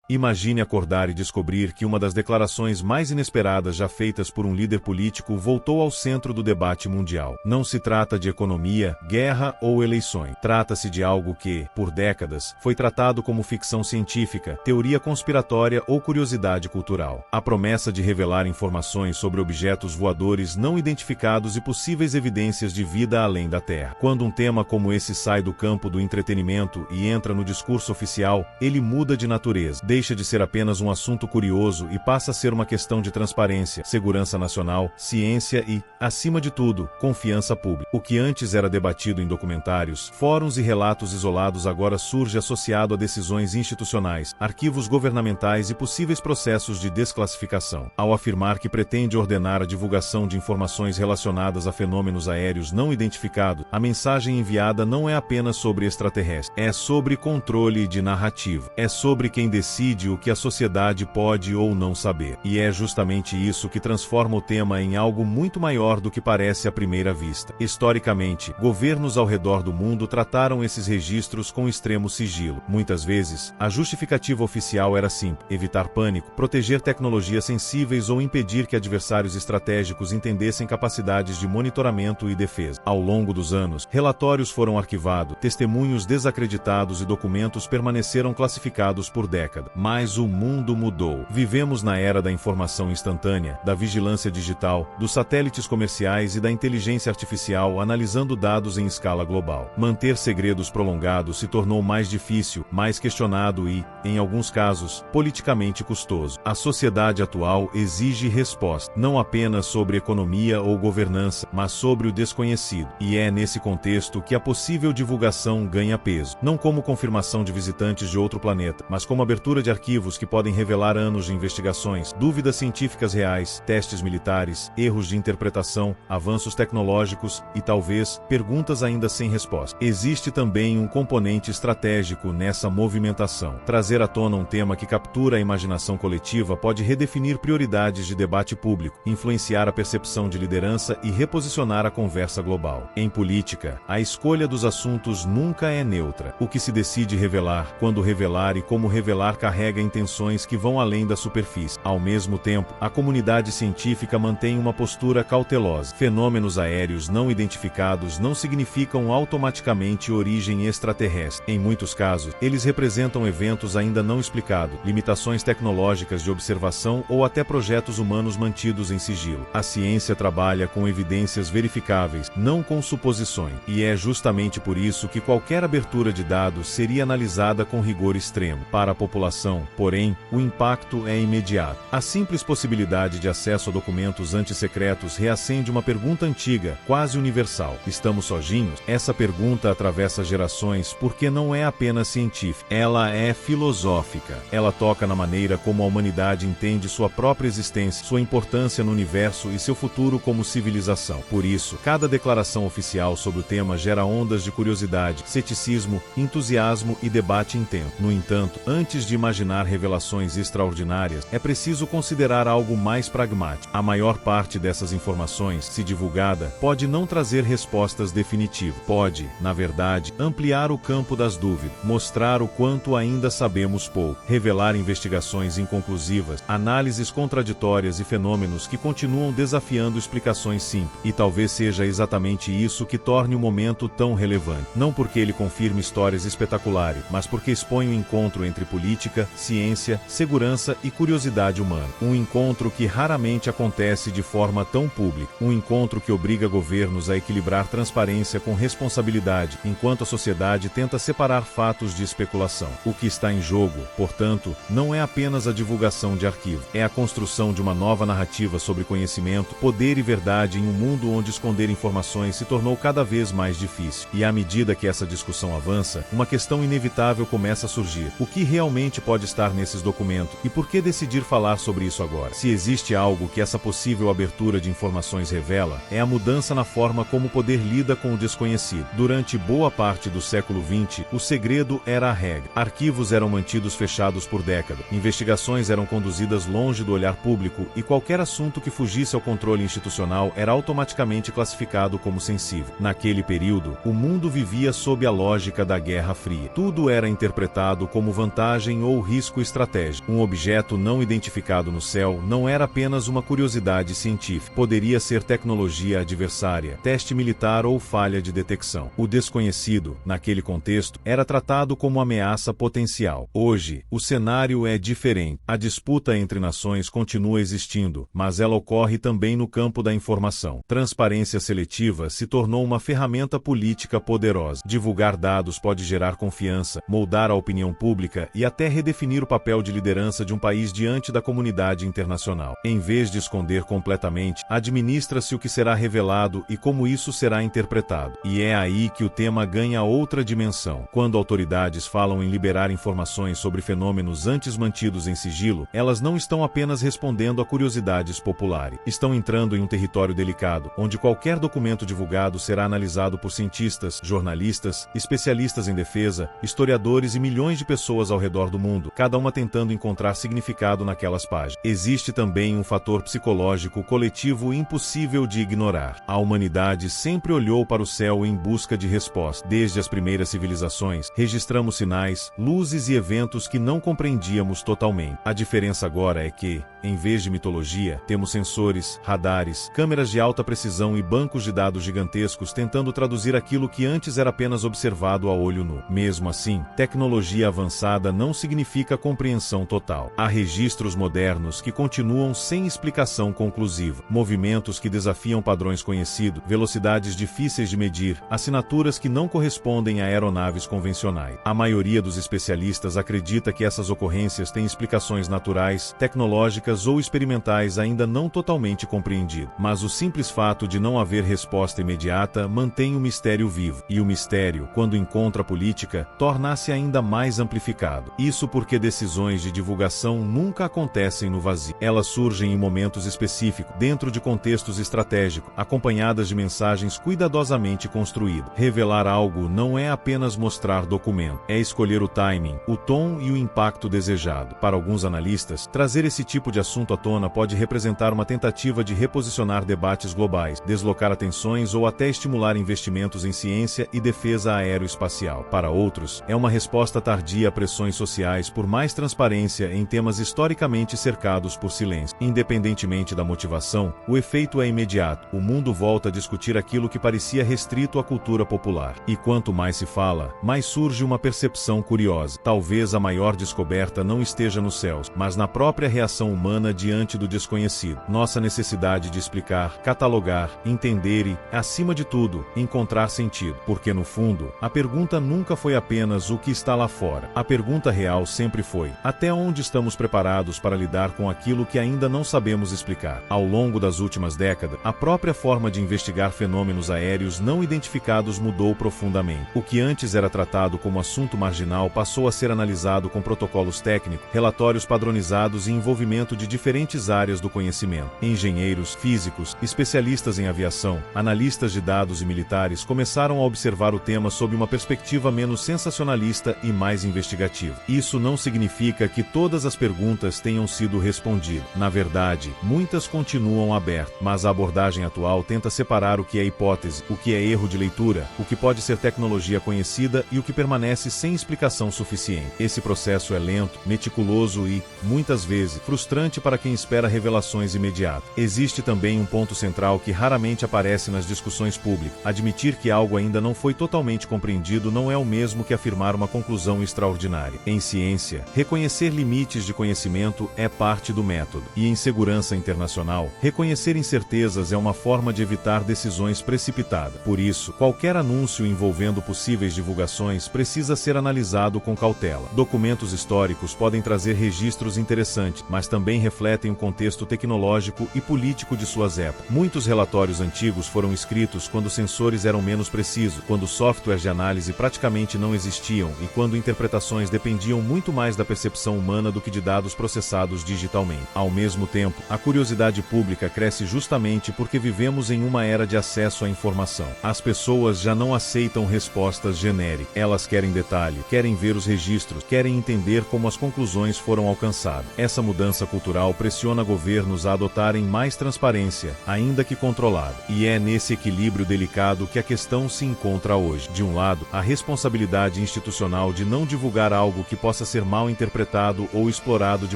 Imagine acordar e descobrir que uma das declarações mais inesperadas já feitas por um líder político voltou ao centro do debate mundial. Não se trata de economia, guerra ou eleições. Trata-se de algo que, por décadas, foi tratado como ficção científica, teoria conspiratória ou curiosidade cultural. A promessa de revelar informações sobre objetos voadores não identificados e possíveis evidências de vida além da Terra. Quando um tema como esse sai do campo do entretenimento e entra no discurso oficial, ele muda de natureza. Deixa de ser apenas um assunto curioso e passa a ser uma questão de transparência, segurança nacional, ciência e, acima de tudo, confiança pública. O que antes era debatido em documentários, fóruns e relatos isolados agora surge associado a decisões institucionais, arquivos governamentais e possíveis processos de desclassificação. Ao afirmar que pretende ordenar a divulgação de informações relacionadas a fenômenos aéreos não identificados, a mensagem enviada não é apenas sobre extraterrestres, é sobre controle de narrativa. É sobre quem decide o que a sociedade pode ou não saber. E é justamente isso que transforma o tema em algo muito maior do que parece à primeira vista. Historicamente, governos ao redor do mundo trataram esses registros com extremo sigilo. Muitas vezes, a justificativa oficial era simples: evitar pânico, proteger tecnologias sensíveis ou impedir que adversários estratégicos entendessem capacidades de monitoramento e defesa. Ao longo dos anos, relatórios foram arquivados, testemunhos desacreditados e documentos permaneceram classificados por décadas. Mas o mundo mudou. Vivemos na era da informação instantânea, da vigilância digital, dos satélites comerciais e da inteligência artificial analisando dados em escala global. Manter segredos prolongados se tornou mais difícil, mais questionado e, em alguns casos, politicamente custoso. A sociedade atual exige resposta, não apenas sobre economia ou governança, mas sobre o desconhecido. E é nesse contexto que a possível divulgação ganha peso, não como confirmação de visitantes de outro planeta, mas como abertura de arquivos que podem revelar anos de investigações, dúvidas científicas reais, testes militares, erros de interpretação, avanços tecnológicos e, talvez, perguntas ainda sem resposta. Existe também um componente estratégico nessa movimentação. Trazer à tona um tema que captura a imaginação coletiva pode redefinir prioridades de debate público, influenciar a percepção de liderança e reposicionar a conversa global. Em política, a escolha dos assuntos nunca é neutra. O que se decide revelar, quando revelar e como revelar carrega intenções que vão além da superfície. Ao mesmo tempo, a comunidade científica mantém uma postura cautelosa. Fenômenos aéreos não identificados não significam automaticamente origem extraterrestre. Em muitos casos, eles representam eventos ainda não explicados, limitações tecnológicas de observação ou até projetos humanos mantidos em sigilo. A ciência trabalha com evidências verificáveis, não com suposições. E é justamente por isso que qualquer abertura de dados seria analisada com rigor extremo. Para a população, porém, o impacto é imediato. A simples possibilidade de acesso a documentos antissecretos reacende uma pergunta antiga, quase universal: estamos sozinhos? Essa pergunta atravessa gerações porque não é apenas científica, ela é filosófica. Ela toca na maneira como a humanidade entende sua própria existência, sua importância no universo e seu futuro como civilização. Por isso, cada declaração oficial sobre o tema gera ondas de curiosidade, ceticismo, entusiasmo e debate intenso. No entanto, antes de imaginar revelações extraordinárias, é preciso considerar algo mais pragmático. A maior parte dessas informações, se divulgada, pode não trazer respostas definitivas. Pode, na verdade, ampliar o campo das dúvidas, mostrar o quanto ainda sabemos pouco, revelar investigações inconclusivas, análises contraditórias e fenômenos que continuam desafiando explicações simples. E talvez seja exatamente isso que torne o momento tão relevante. Não porque ele confirme histórias espetaculares, mas porque expõe o encontro entre política, ciência, segurança e curiosidade humana. Um encontro que raramente acontece de forma tão pública. Um encontro que obriga governos a equilibrar transparência com responsabilidade, enquanto a sociedade tenta separar fatos de especulação. O que está em jogo, portanto, não é apenas a divulgação de arquivos. É a construção de uma nova narrativa sobre conhecimento, poder e verdade em um mundo onde esconder informações se tornou cada vez mais difícil. E à medida que essa discussão avança, uma questão inevitável começa a surgir: o que realmente pode estar nesses documentos e por que decidir falar sobre isso agora? Se existe algo que essa possível abertura de informações revela, é a mudança na forma como o poder lida com o desconhecido. Durante boa parte do século XX, o segredo era a regra. Arquivos eram mantidos fechados por décadas, investigações eram conduzidas longe do olhar público e qualquer assunto que fugisse ao controle institucional era automaticamente classificado como sensível. Naquele período, o mundo vivia sob a lógica da Guerra Fria. Tudo era interpretado como vantagem ou ou risco estratégico. Um objeto não identificado no céu não era apenas uma curiosidade científica. Poderia ser tecnologia adversária, teste militar ou falha de detecção. O desconhecido, naquele contexto, era tratado como ameaça potencial. Hoje, o cenário é diferente. A disputa entre nações continua existindo, mas ela ocorre também no campo da informação. Transparência seletiva se tornou uma ferramenta política poderosa. Divulgar dados pode gerar confiança, moldar a opinião pública e até redefinir o papel de liderança de um país diante da comunidade internacional. Em vez de esconder completamente, administra-se o que será revelado e como isso será interpretado. E é aí que o tema ganha outra dimensão. Quando autoridades falam em liberar informações sobre fenômenos antes mantidos em sigilo, elas não estão apenas respondendo a curiosidades populares. Estão entrando em um território delicado, onde qualquer documento divulgado será analisado por cientistas, jornalistas, especialistas em defesa, historiadores e milhões de pessoas ao redor do mundo, cada uma tentando encontrar significado naquelas páginas. Existe também um fator psicológico coletivo impossível de ignorar. A humanidade sempre olhou para o céu em busca de respostas. Desde as primeiras civilizações, registramos sinais, luzes e eventos que não compreendíamos totalmente. A diferença agora é que, em vez de mitologia, temos sensores, radares, câmeras de alta precisão e bancos de dados gigantescos tentando traduzir aquilo que antes era apenas observado a olho nu. Mesmo assim, tecnologia avançada não significa compreensão total. Há registros modernos que continuam sem explicação conclusiva, movimentos que desafiam padrões conhecidos, velocidades difíceis de medir, assinaturas que não correspondem a aeronaves convencionais. A maioria dos especialistas acredita que essas ocorrências têm explicações naturais, tecnológicas ou experimentais ainda não totalmente compreendidas. Mas o simples fato de não haver resposta imediata mantém o mistério vivo. E o mistério, quando encontra política, torna-se ainda mais amplificado. Isso porque decisões de divulgação nunca acontecem no vazio. Elas surgem em momentos específicos, dentro de contextos estratégicos, acompanhadas de mensagens cuidadosamente construídas. Revelar algo não é apenas mostrar documento, é escolher o timing, o tom e o impacto desejado. Para alguns analistas, trazer esse tipo de assunto à tona pode representar uma tentativa de reposicionar debates globais, deslocar atenções ou até estimular investimentos em ciência e defesa aeroespacial. Para outros, é uma resposta tardia a pressões sociais por mais transparência em temas historicamente cercados por silêncio. Independentemente da motivação, o efeito é imediato. O mundo volta a discutir aquilo que parecia restrito à cultura popular. E quanto mais se fala, mais surge uma percepção curiosa. Talvez a maior descoberta não esteja nos céus, mas na própria reação humana diante do desconhecido. Nossa necessidade de explicar, catalogar, entender e, acima de tudo, encontrar sentido. Porque no fundo, a pergunta nunca foi apenas o que está lá fora. A pergunta real sempre foi: até onde estamos preparados para lidar com aquilo que ainda não sabemos explicar? Ao longo das últimas décadas, a própria forma de investigar fenômenos aéreos não identificados mudou profundamente. O que antes era tratado como assunto marginal passou a ser analisado com protocolos técnicos, relatórios padronizados e envolvimento de diferentes áreas do conhecimento. Engenheiros, físicos, especialistas em aviação, analistas de dados e militares começaram a observar o tema sob uma perspectiva menos sensacionalista e mais investigativa. Isso não significa que todas as perguntas tenham sido respondidas. Na verdade, muitas continuam abertas, mas a abordagem atual tenta separar o que é hipótese, o que é erro de leitura, o que pode ser tecnologia conhecida e o que permanece sem explicação suficiente. Esse processo é lento, meticuloso e, muitas vezes, frustrante para quem espera revelações imediatas. Existe também um ponto central que raramente aparece nas discussões públicas. Admitir que algo ainda não foi totalmente compreendido não é o mesmo que afirmar uma conclusão extraordinária. Em ciência, reconhecer limites de conhecimento é parte do método. E em segurança internacional, reconhecer incertezas é uma forma de evitar decisões precipitadas. Por isso, qualquer anúncio envolvendo possíveis divulgações precisa ser analisado com cautela. Documentos históricos podem trazer registros interessantes, mas também refletem o contexto tecnológico e político de suas épocas. Muitos relatórios antigos foram escritos quando sensores eram menos precisos, quando softwares de análise praticamente não existiam e quando interpretações dependiam muito mais da percepção humana do que de dados processados digitalmente. Ao mesmo tempo, a curiosidade pública cresce justamente porque vivemos em uma era de acesso à informação. As pessoas já não aceitam respostas genéricas. Elas querem detalhe, querem ver os registros, querem entender como as conclusões foram alcançadas. Essa mudança cultural pressiona governos a adotarem mais transparência, ainda que controlada. E é nesse equilíbrio delicado que a questão se encontra hoje. De um lado, a responsabilidade institucional de não divulgar algo que possa possa ser mal interpretado ou explorado de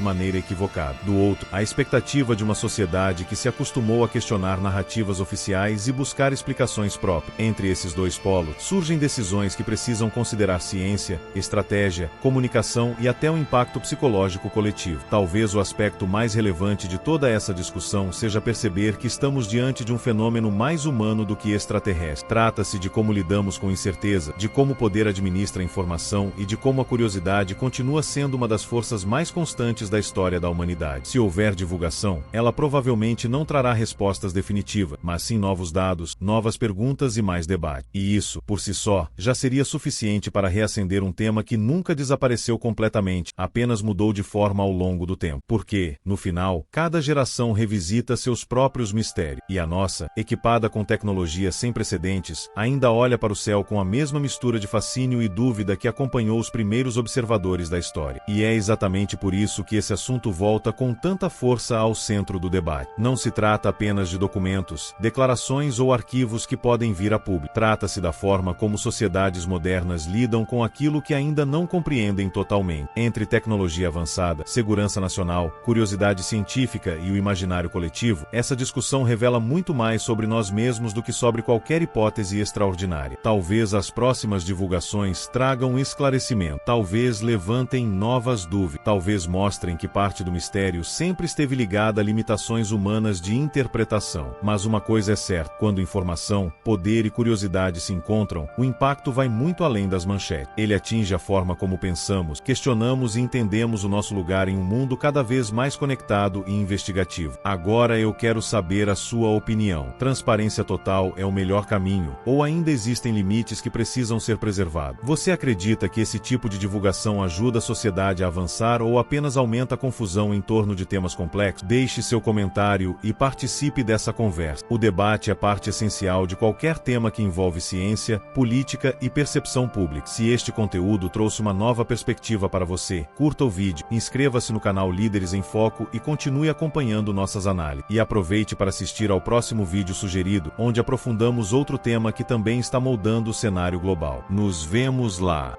maneira equivocada. Do outro, a expectativa de uma sociedade que se acostumou a questionar narrativas oficiais e buscar explicações próprias. Entre esses dois polos, surgem decisões que precisam considerar ciência, estratégia, comunicação e até o impacto psicológico coletivo. Talvez o aspecto mais relevante de toda essa discussão seja perceber que estamos diante de um fenômeno mais humano do que extraterrestre. Trata-se de como lidamos com incerteza, de como o poder administra a informação e de como a curiosidade continua sendo uma das forças mais constantes da história da humanidade. Se houver divulgação, ela provavelmente não trará respostas definitivas, mas sim novos dados, novas perguntas e mais debate. E isso, por si só, já seria suficiente para reacender um tema que nunca desapareceu completamente, apenas mudou de forma ao longo do tempo. Porque, no final, cada geração revisita seus próprios mistérios, e a nossa, equipada com tecnologia sem precedentes, ainda olha para o céu com a mesma mistura de fascínio e dúvida que acompanhou os primeiros observadores da história. E é exatamente por isso que esse assunto volta com tanta força ao centro do debate. Não se trata apenas de documentos, declarações ou arquivos que podem vir a público. Trata-se da forma como sociedades modernas lidam com aquilo que ainda não compreendem totalmente. Entre tecnologia avançada, segurança nacional, curiosidade científica e o imaginário coletivo, essa discussão revela muito mais sobre nós mesmos do que sobre qualquer hipótese extraordinária. Talvez as próximas divulgações tragam esclarecimento, talvez levantem novas dúvidas, talvez mostrem que parte do mistério sempre esteve ligada a limitações humanas de interpretação. Mas uma coisa é certa, quando informação, poder e curiosidade se encontram, o impacto vai muito além das manchetes. Ele atinge a forma como pensamos, questionamos e entendemos o nosso lugar em um mundo cada vez mais conectado e investigativo. Agora eu quero saber a sua opinião. Transparência total é o melhor caminho, ou ainda existem limites que precisam ser preservados? Você acredita que esse tipo de divulgação ajuda a sociedade a avançar ou apenas aumenta a confusão em torno de temas complexos? Deixe seu comentário e participe dessa conversa. O debate é parte essencial de qualquer tema que envolve ciência, política e percepção pública. Se este conteúdo trouxe uma nova perspectiva para você, curta o vídeo, inscreva-se no canal Líderes em Foco e continue acompanhando nossas análises. E aproveite para assistir ao próximo vídeo sugerido, onde aprofundamos outro tema que também está moldando o cenário global. Nos vemos lá!